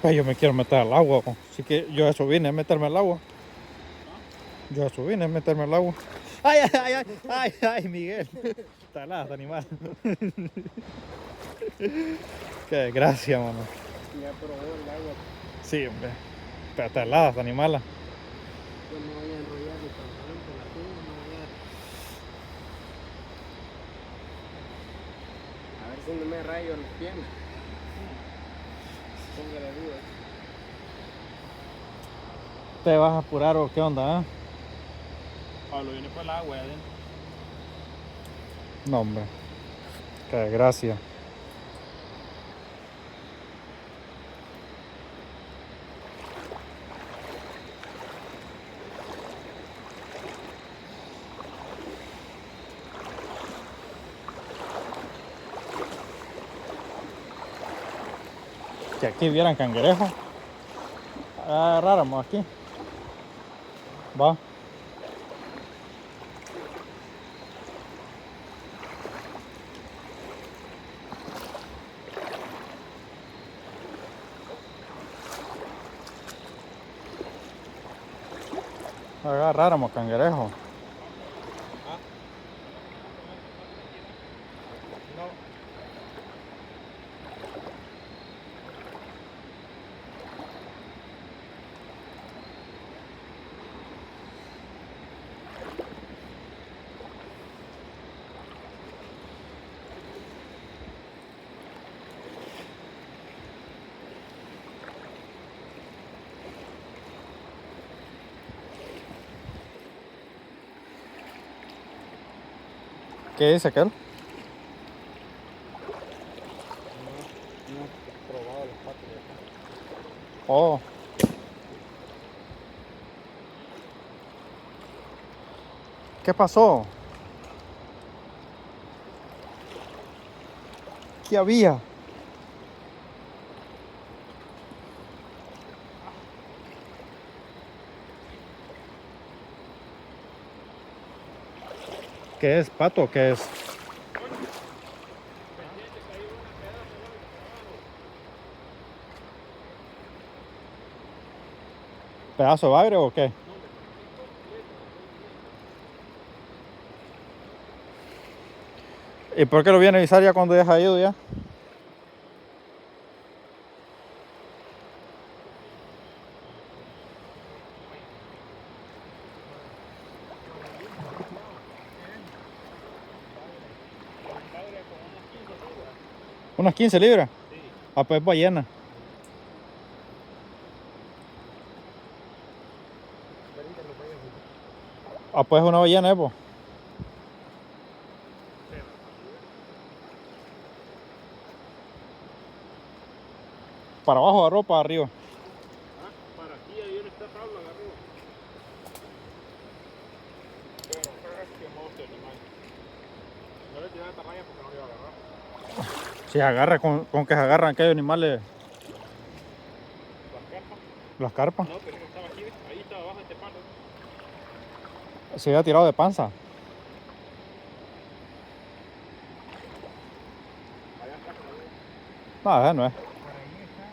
Pues yo me quiero meter al agua. Así que yo a eso vine a meterme al agua. Yo a eso vine a meterme al agua. ¡Ay, ay, ay, ay, ay, Miguel! Taladas, animal. Qué desgracia, mano. Ya probó el agua. Sí, hombre. Pero taladas, animales. Yo me voy a enrollar mi pantalón con la pinga, me voy a ver si no me rayo las piernas. Póngale duda. ¿Te vas a apurar o qué onda, eh? Pablo viene por el agua adentro. No, hombre. Qué desgracia. Que aquí vieran cangrejos. Agarráramos aquí. Va. Agarráramos cangrejos. ¿Qué dice aquel? No he probado los patos de acá. Oh. ¿Qué pasó? ¿Qué había? ¿Qué es, pato? ¿Qué es? ¿Pedazo de bagre o qué? ¿Y por qué lo viene a avisar ya cuando ya ha ido ya? ¿Unas 15 libras? Sí. Ah, pues ballena. Ah, pues una ballena, pues. ¿Para abajo agarró o para arriba? Para aquí, ahí en esta tabla agarró. Pero qué monstruo animal. No le tiraba esta raya porque no le iba a agarrar. Si se agarra con que se agarran aquellos animales, Las carpas. las carpas. No, pero estaba aquí, ¿ves? Ahí estaba abajo este palo. Se había tirado de panza. Allá atrás con la luz. No, ese no es. Por ahí está,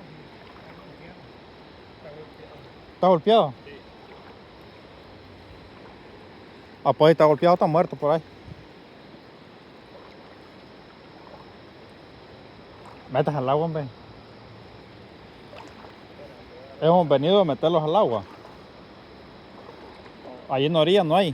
está golpeado. ¿Está golpeado? Sí. Ah, pues está golpeado, está muerto por ahí. Metas al agua, hombre. Hemos venido a meterlos al agua. Allí en la orilla no hay.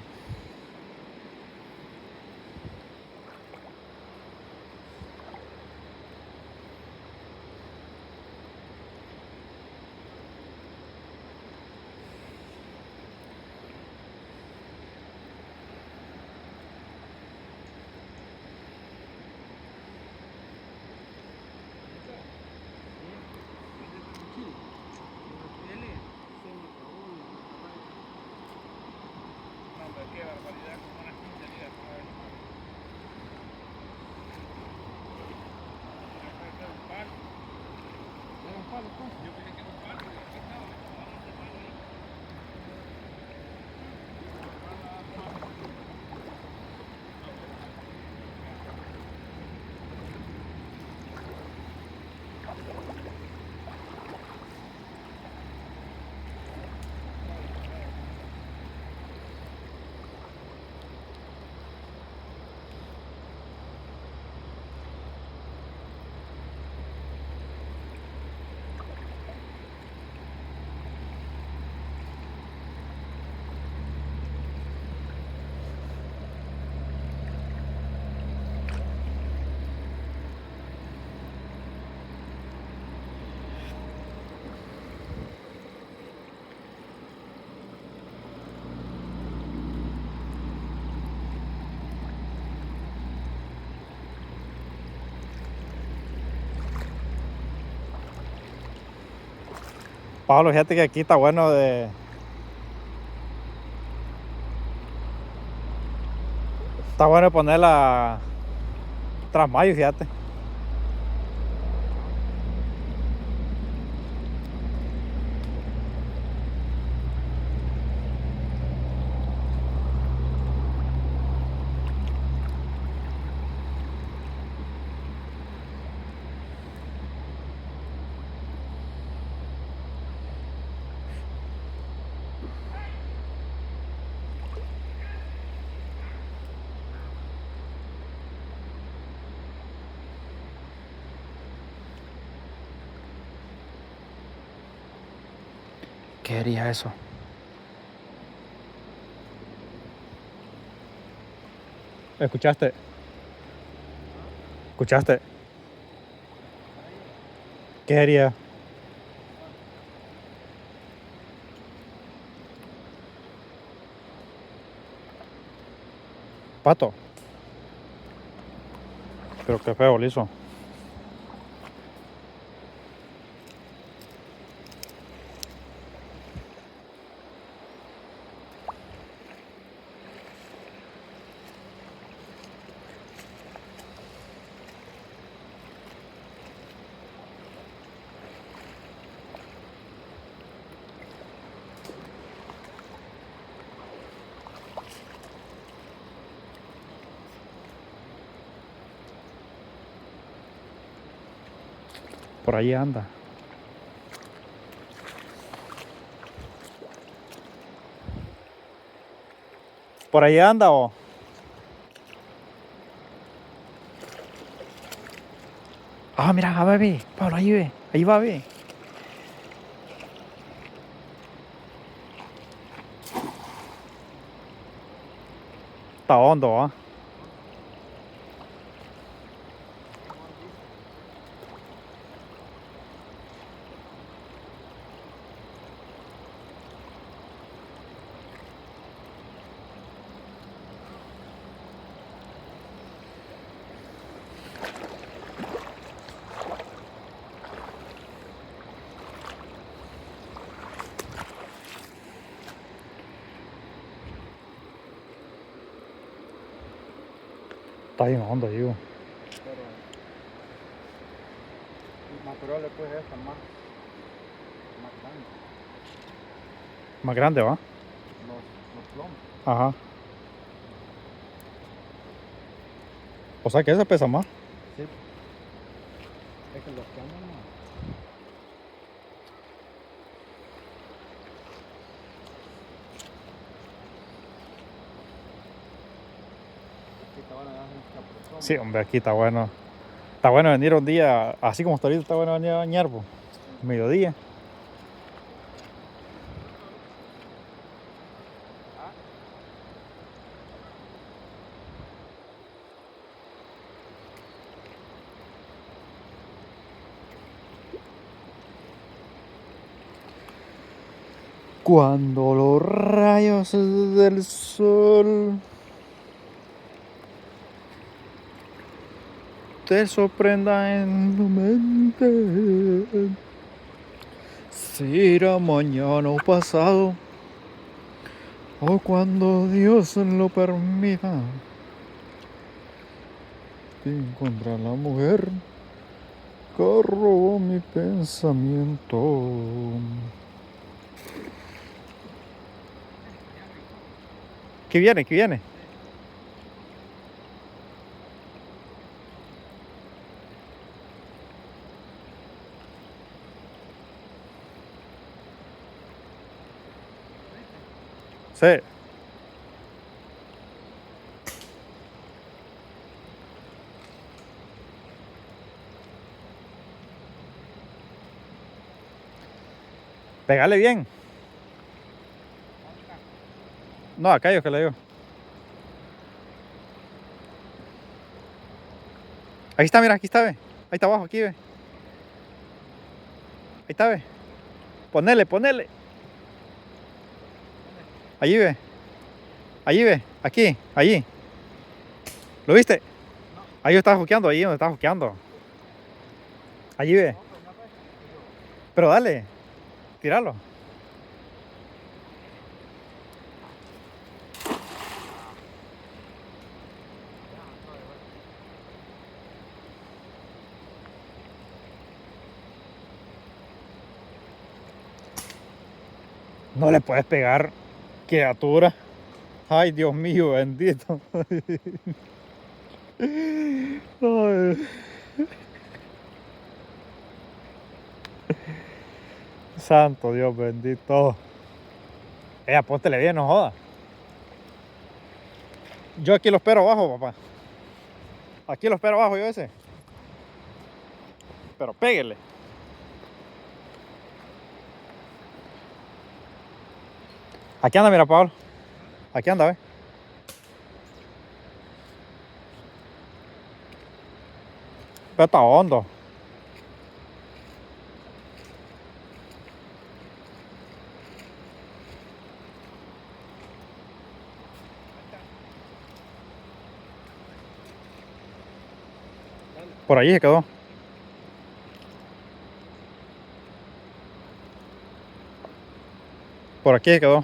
No, hombre, qué barbaridad, como unas 15 libras. Era un palo, pues. Yo pensé que era un palo, pero aquí estaba, me tomaron este palo ahí. Pablo, fíjate que aquí está bueno de... Está bueno de poner la... Trasmayo, fíjate. ¿Qué haría eso? ¿Escuchaste? ¿Escuchaste? ¿Qué haría? Pato. Pero qué feo lo hizo. Por ahí anda. Por ahí anda o... Ah, mira, va, ve. Pablo, ahí ve. Ahí va, ve. Está hondo, ¿ah? Está bien hondo, digo. Pero el material le puede esta más grande. Más grande, ¿va? Los plomos. Ajá. O sea que ese pesa más. Sí. Es que los que andan más. Aquí te van a dar un chapruzón. Sí, hombre, aquí está bueno. Está bueno venir un día, así como está ahorita, está bueno venir a bañar, pues. Mediodía. Cuando los rayos del sol te sorprendan en tu mente, será mañana o pasado, o cuando Dios lo permita, te encuentra la mujer que robó mi pensamiento. ¿Qué viene? ¿Qué viene? Sí. Pégale bien. No, a aquellos que le digo. Ahí está, mira, aquí está, ve. Ahí está abajo, aquí, ve. Ahí está, ve. Ponele, ponele. Allí, ve. Allí, ve. Aquí, allí. ¿Lo viste? Ahí yo estaba juqueando, ahí donde estaba juqueando. Allí, ve. Pero dale. Tíralo. No le puedes pegar, criatura. Ay, Dios mío, bendito. Ay. Santo Dios bendito. Póntele bien, no joda. Yo aquí lo espero abajo, papá. Aquí lo espero abajo yo ese. Pero péguele. Aquí anda, mira, Pablo. Aquí anda, ve. Pero está hondo. Por allí se quedó. Por aquí se quedó.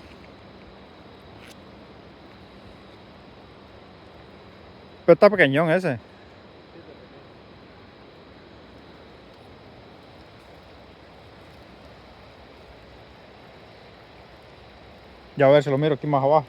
Pero está pequeñón ese. Ya a ver si lo miro aquí más abajo.